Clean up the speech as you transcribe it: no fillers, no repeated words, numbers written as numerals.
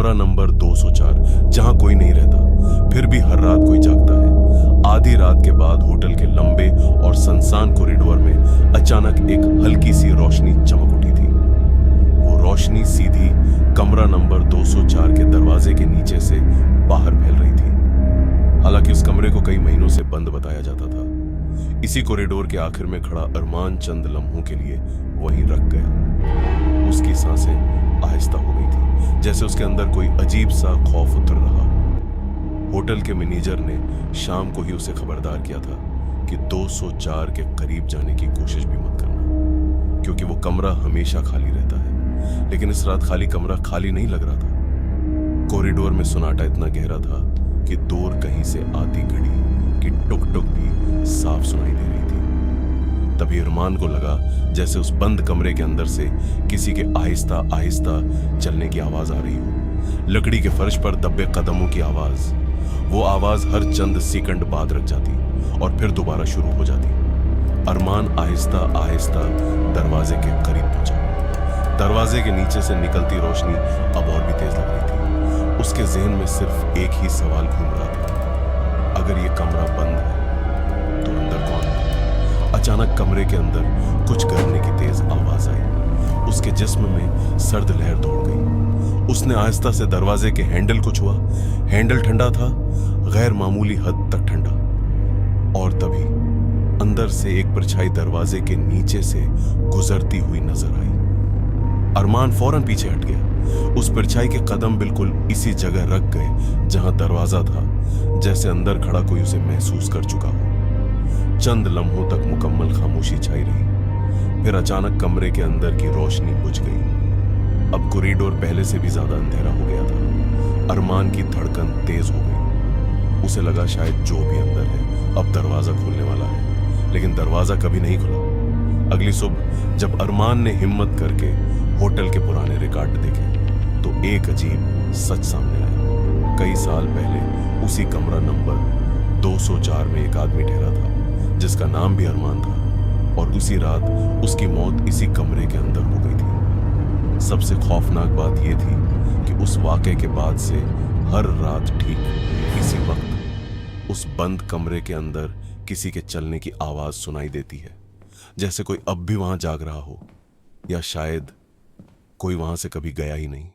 कमरा नंबर 204, जहां कोई नहीं रहता, फिर भी हर रात कोई जागता है। आधी रात के बाद होटल के लंबे और सुनसान कॉरिडोर में अचानक एक हल्की सी रोशनी चमक उठी थी। वो रोशनी सीधी कमरा नंबर 204 के दरवाजे के नीचे से बाहर फैल रही थी। हालांकि उस कमरे को कई महीनों से बंद बताया जाता था। इसी कॉरिडोर के आखिर में खड़ा अरमान चंद लम्हों के लिए वहीं रख गया। उसकी सांसें आहिस्ता हो गई थी, जैसे उसके अंदर कोई अजीब सा खौफ उतर रहा हो। होटल के मैनेजर ने शाम को ही उसे खबरदार किया था कि 204 के करीब जाने की कोशिश भी मत करना, क्योंकि वो कमरा हमेशा खाली रहता है। लेकिन इस रात खाली कमरा खाली नहीं लग रहा था। कॉरिडोर में सन्नाटा इतना गहरा था कि दूर कहीं से आती घड़ी की टुक टुक भी साफ सुनाई दे रही थी। तभी अरमान को लगा जैसे उस बंद कमरे के अंदर से किसी के आहिस्ता आहिस्ता चलने की आवाज आ रही हो। लकड़ी के फर्श पर दबे कदमों की आवाज। वो आवाज हर चंद सेकंड बाद रुक जाती और फिर दोबारा शुरू हो जाती। अरमान आहिस्ता आहिस्ता दरवाजे के करीब पहुंचा। दरवाजे के नीचे से निकलती रोशनी अब और भी तेज लग रही थी। उसके जहन में सिर्फ एक ही सवाल घूम रहा था, अगर ये कमरा बंद है तो अंदर कौन है? अचानक कमरे के अंदर कुछ करने की तेज आवाज आई। उसके जिस्म में सर्द लहर दौड़ गई। उसने आहिस्ता से दरवाजे के हैंडल को छुआ। हैंडल ठंडा था, गैर मामूली हद तक ठंडा। और तभी अंदर से एक परछाई दरवाजे के नीचे से गुजरती हुई नजर आई। अरमान फौरन पीछे हट गया। उस परछाई के कदम बिल्कुल इसी जगह रख गए जहां दरवाजा था, जैसे अंदर खड़ा कोई उसे महसूस कर चुका हो। चंद लम्हों तक मुकम्मल खामोशी छाई रही। फिर अचानक कमरे के अंदर की रोशनी बुझ गई। अब कॉरिडोर पहले से भी ज्यादा अंधेरा हो गया था। अरमान की धड़कन तेज हो गई। उसे लगा शायद जो भी अंदर है अब दरवाजा खुलने वाला है, लेकिन दरवाजा कभी नहीं खुला। अगली सुबह जब अरमान ने हिम्मत करके होटल के पुराने रिकॉर्ड देखे तो एक अजीब सच सामने आया। कई साल पहले उसी कमरा नंबर 204 में एक आदमी ठहरा था जिसका नाम भी अरमान था, और उसी रात उसकी मौत इसी कमरे के अंदर हो गई थी। सबसे खौफनाक बात यह थी कि उस वाकये के बाद से हर रात ठीक इसी वक्त उस बंद कमरे के अंदर किसी के चलने की आवाज सुनाई देती है, जैसे कोई अब भी वहां जाग रहा हो, या शायद कोई वहां से कभी गया ही नहीं।